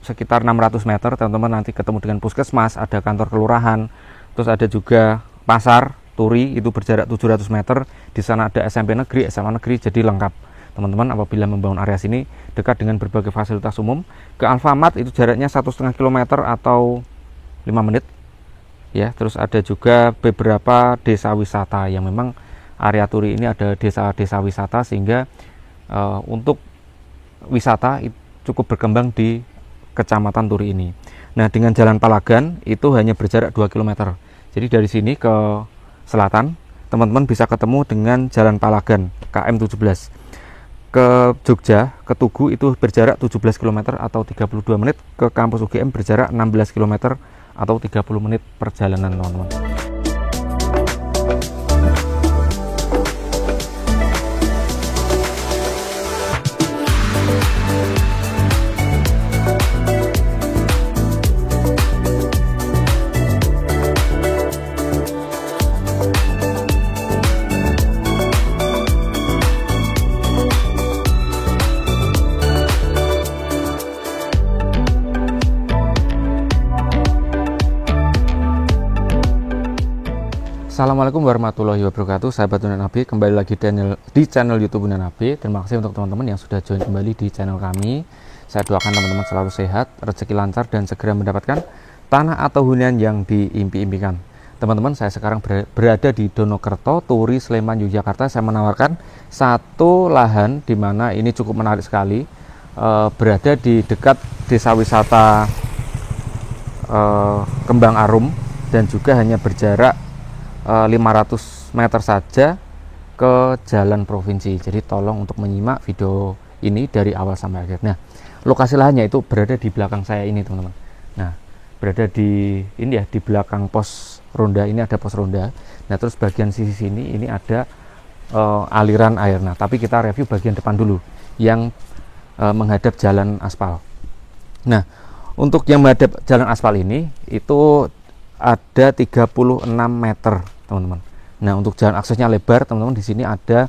sekitar 600 meter teman-teman nanti ketemu dengan puskesmas, ada kantor kelurahan, terus ada juga pasar Turi itu berjarak 700 meter. Di sana ada SMP negeri, SMA negeri, jadi lengkap teman-teman apabila membangun area sini, dekat dengan berbagai fasilitas umum. Ke Alfamart itu jaraknya 1,5 km atau 5 menit ya. Terus ada juga beberapa desa wisata yang memang area Turi ini ada desa-desa wisata, sehingga untuk wisata cukup berkembang di Kecamatan Turi ini. Nah, dengan Jalan Palagan itu hanya berjarak 2 km. Jadi dari sini ke selatan, teman-teman bisa ketemu dengan Jalan Palagan KM 17. Ke Jogja, ke Tugu itu berjarak 17 km atau 32 menit. Ke kampus UGM berjarak 16 km atau 30 menit perjalanan, teman-teman. Assalamualaikum warahmatullahi wabarakatuh, sahabat Bunda Nabi. Kembali lagi di channel YouTube Bunda Nabi. Terima kasih untuk teman-teman yang sudah join kembali di channel kami. Saya doakan teman-teman selalu sehat, rezeki lancar, dan segera mendapatkan tanah atau hunian yang diimpi-impikan. Teman-teman, saya sekarang berada di Donokerto, Turi, Sleman, Yogyakarta. Saya menawarkan satu lahan di mana ini cukup menarik sekali, berada di dekat desa wisata Kembang Arum, dan juga hanya berjarak 500 meter saja ke jalan provinsi. Jadi tolong untuk menyimak video ini dari awal sampai akhir. Nah, lokasi lahannya itu berada di belakang saya ini, teman-teman. Nah, berada di ini ya, di belakang pos ronda. Ini ada pos ronda. Nah, terus bagian sisi sini ini ada aliran air. Nah, tapi kita review bagian depan dulu yang menghadap jalan aspal. Nah, untuk yang menghadap jalan aspal ini itu ada 36 meter, teman-teman. Nah, untuk jalan aksesnya lebar, teman-teman. Di sini ada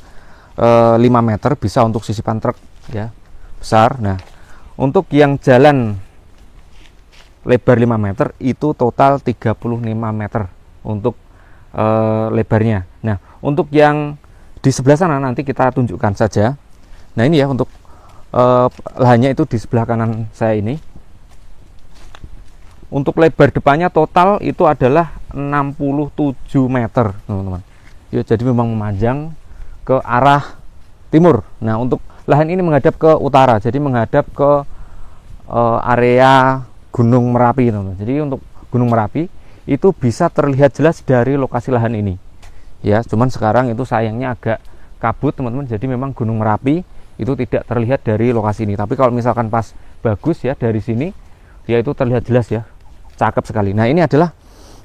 5 meter, bisa untuk sisipan truk ya, besar. Nah, untuk yang jalan lebar 5 meter itu total 35 meter untuk lebarnya. Nah, untuk yang di sebelah sana nanti kita tunjukkan saja. Nah, ini ya untuk lahannya itu di sebelah kanan saya ini. Untuk lebar depannya total itu adalah 67 meter, teman-teman. Ya, jadi memang memanjang ke arah timur. Nah, untuk lahan ini menghadap ke utara, jadi menghadap ke area Gunung Merapi, teman-teman. Jadi untuk Gunung Merapi itu bisa terlihat jelas dari lokasi lahan ini. Ya, cuman sekarang itu sayangnya agak kabut, teman-teman. Jadi memang Gunung Merapi itu tidak terlihat dari lokasi ini. Tapi kalau misalkan pas bagus ya dari sini, ya itu terlihat jelas ya. Cakep sekali. Nah, ini adalah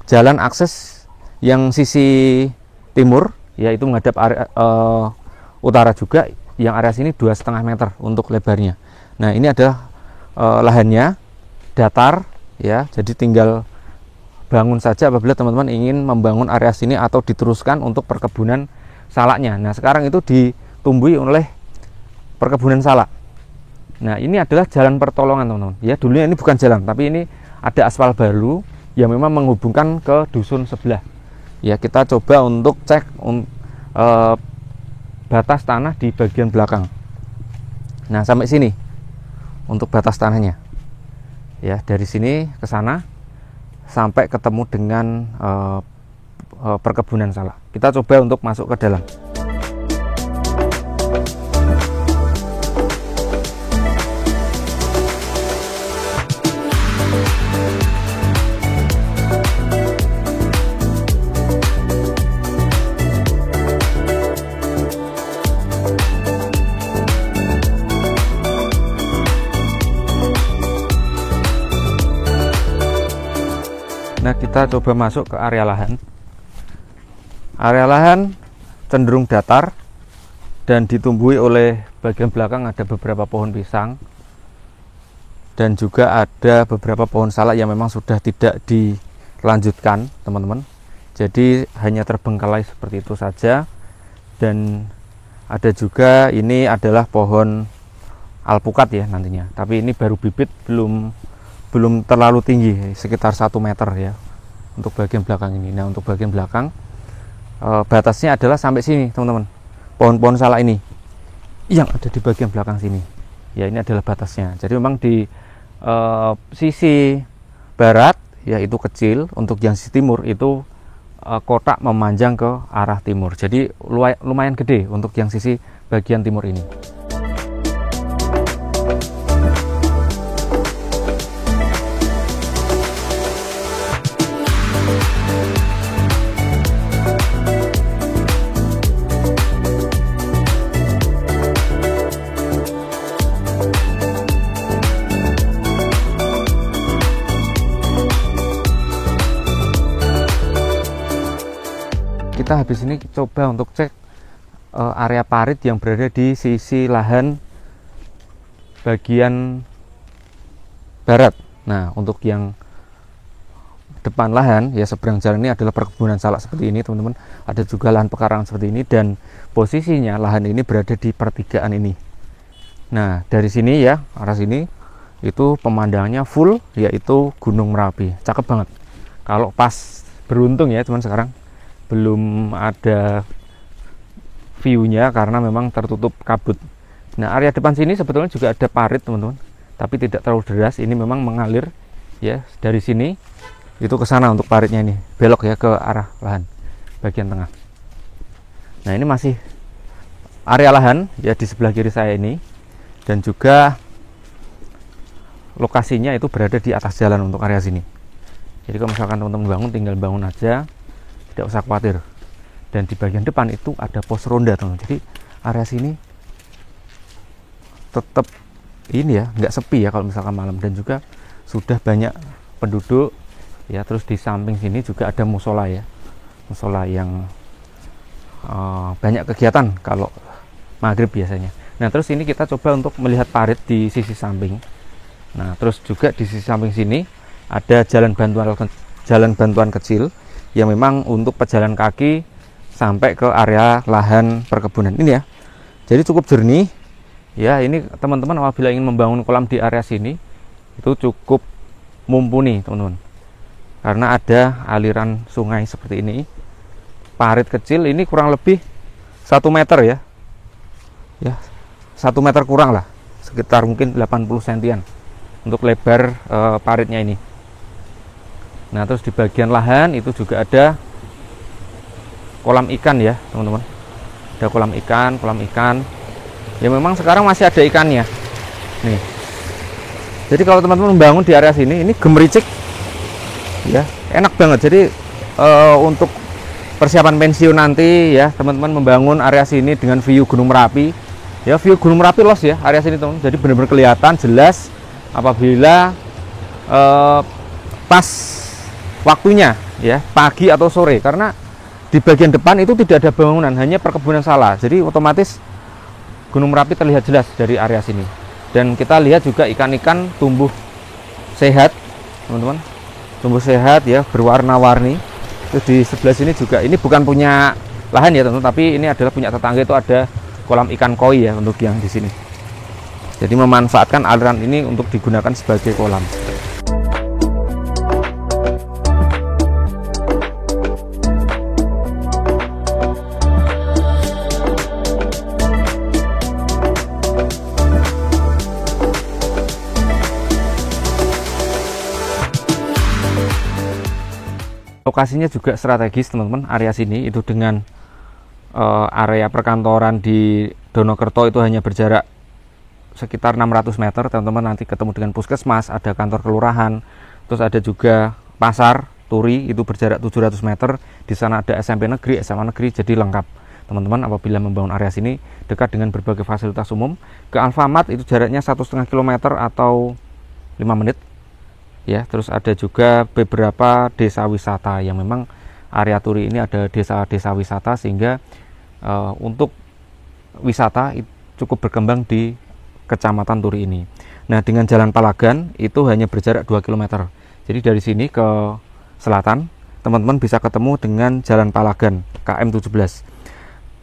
jalan akses yang sisi timur, yaitu menghadap area, utara juga. Yang area sini 2,5 meter untuk lebarnya. Nah, ini adalah lahannya datar ya, jadi tinggal bangun saja apabila teman-teman ingin membangun area sini atau diteruskan untuk perkebunan salaknya. Nah, sekarang itu ditumbuhi oleh perkebunan salak. Nah, ini adalah jalan pertolongan, teman-teman. Ya, dulunya ini bukan jalan, tapi ini ada aspal baru yang memang menghubungkan ke dusun sebelah. Ya, kita coba untuk cek batas tanah di bagian belakang. Nah, sampai sini untuk batas tanahnya. Ya, dari sini ke sana sampai ketemu dengan perkebunan salak. Kita coba untuk masuk ke dalam. Nah, kita coba masuk ke area lahan. Area lahan cenderung datar dan ditumbuhi oleh bagian belakang ada beberapa pohon pisang dan juga ada beberapa pohon salak yang memang sudah tidak dilanjutkan, teman-teman. Jadi hanya terbengkalai seperti itu saja. Dan ada juga ini adalah pohon alpukat ya nantinya, tapi ini baru bibit, belum belum terlalu tinggi, sekitar 1 meter ya untuk bagian belakang ini. Nah, untuk bagian belakang batasnya adalah sampai sini teman-teman, pohon-pohon salak ini yang ada di bagian belakang sini ya, ini adalah batasnya. Jadi memang di sisi barat ya itu kecil, untuk yang sisi timur itu kotak memanjang ke arah timur, jadi lumayan gede untuk yang sisi bagian timur ini. Kita habis ini coba untuk cek area parit yang berada di sisi lahan bagian barat. Nah, untuk yang depan lahan ya, seberang jalan ini adalah perkebunan salak seperti ini teman-teman. Ada juga lahan pekarangan seperti ini, dan posisinya lahan ini berada di pertigaan ini. Nah, dari sini ya, arah sini itu pemandangannya full yaitu Gunung Merapi. Cakep banget. Kalau pas beruntung ya teman, sekarang belum ada view-nya karena memang tertutup kabut. Nah, area depan sini sebetulnya juga ada parit teman-teman, tapi tidak terlalu deras. Ini memang mengalir ya dari sini itu ke sana untuk paritnya, ini belok ya ke arah lahan bagian tengah. Nah, ini masih area lahan ya di sebelah kiri saya ini, dan juga lokasinya itu berada di atas jalan untuk area sini. Jadi kalau misalkan teman-teman bangun, tinggal bangun aja, tidak usah khawatir. Dan di bagian depan itu ada pos ronda teman-teman. Jadi area sini tetap ini ya, nggak sepi ya kalau misalkan malam, dan juga sudah banyak penduduk ya. Terus di samping sini juga ada musola ya, musola yang banyak kegiatan kalau maghrib biasanya. Nah, terus ini kita coba untuk melihat parit di sisi samping. Nah, terus juga di sisi samping sini ada jalan bantuan kecil yang memang untuk pejalan kaki sampai ke area lahan perkebunan ini ya. Jadi cukup jernih ya. Ini teman-teman apabila ingin membangun kolam di area sini itu cukup mumpuni teman-teman, karena ada aliran sungai seperti ini. Parit kecil ini kurang lebih 1 meter ya, 1 meter kurang lah, sekitar mungkin 80 sentian untuk lebar paritnya ini. Nah, terus di bagian lahan itu juga ada kolam ikan ya teman-teman. Ada kolam ikan ya, memang sekarang masih ada ikannya nih. Jadi kalau teman-teman membangun di area sini, ini gemericik ya, enak banget. Jadi untuk persiapan pensiun nanti ya, teman-teman membangun area sini dengan view Gunung Merapi ya, view Gunung Merapi los ya area sini teman. Jadi benar-benar kelihatan jelas apabila pas waktunya ya, pagi atau sore, karena di bagian depan itu tidak ada bangunan, hanya perkebunan salak. Jadi otomatis Gunung Merapi terlihat jelas dari area sini. Dan kita lihat juga ikan-ikan tumbuh sehat teman-teman, tumbuh sehat ya, berwarna-warni. Terus di sebelah sini juga, ini bukan punya lahan ya teman-teman, tapi ini adalah punya tetangga, itu ada kolam ikan koi ya untuk yang di sini. Jadi memanfaatkan aliran ini untuk digunakan sebagai kolam. Lokasinya juga strategis teman-teman, area sini itu dengan area perkantoran di Donokerto itu hanya berjarak sekitar 600 meter teman-teman. Nanti ketemu dengan puskesmas, ada kantor kelurahan, terus ada juga pasar Turi itu berjarak 700 meter. Di sana ada SMP negeri, SMA negeri, jadi lengkap teman-teman. Apabila membangun area sini dekat dengan berbagai fasilitas umum. Ke Alfamart itu jaraknya 1,5 km atau 5 menit ya. Terus ada juga beberapa desa wisata yang memang area Turi ini ada desa-desa wisata, sehingga untuk wisata cukup berkembang di Kecamatan Turi ini. Nah, dengan Jalan Palagan itu hanya berjarak 2 km. Jadi dari sini ke selatan teman-teman bisa ketemu dengan Jalan Palagan KM 17.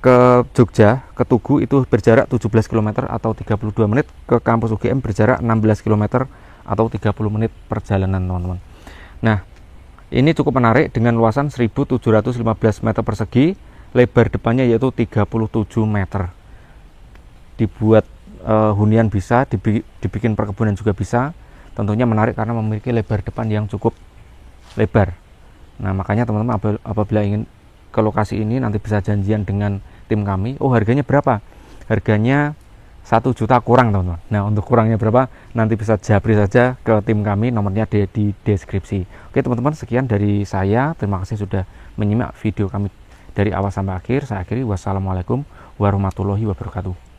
Ke Jogja, ke Tugu itu berjarak 17 km atau 32 menit. Ke kampus UGM berjarak 16 km atau 30 menit perjalanan teman-teman. Nah, ini cukup menarik dengan luasan 1715 meter persegi, lebar depannya yaitu 37 meter. Dibuat hunian bisa, dibikin perkebunan juga bisa. Tentunya menarik karena memiliki lebar depan yang cukup lebar. Nah, makanya teman-teman apabila ingin ke lokasi ini nanti bisa janjian dengan tim kami. Oh, harganya berapa? Harganya 1 juta kurang teman-teman. Nah, untuk kurangnya berapa nanti bisa japri saja ke tim kami, nomornya di deskripsi. Oke teman-teman, sekian dari saya. Terima kasih sudah menyimak video kami dari awal sampai akhir. Saya akhiri, wassalamualaikum warahmatullahi wabarakatuh.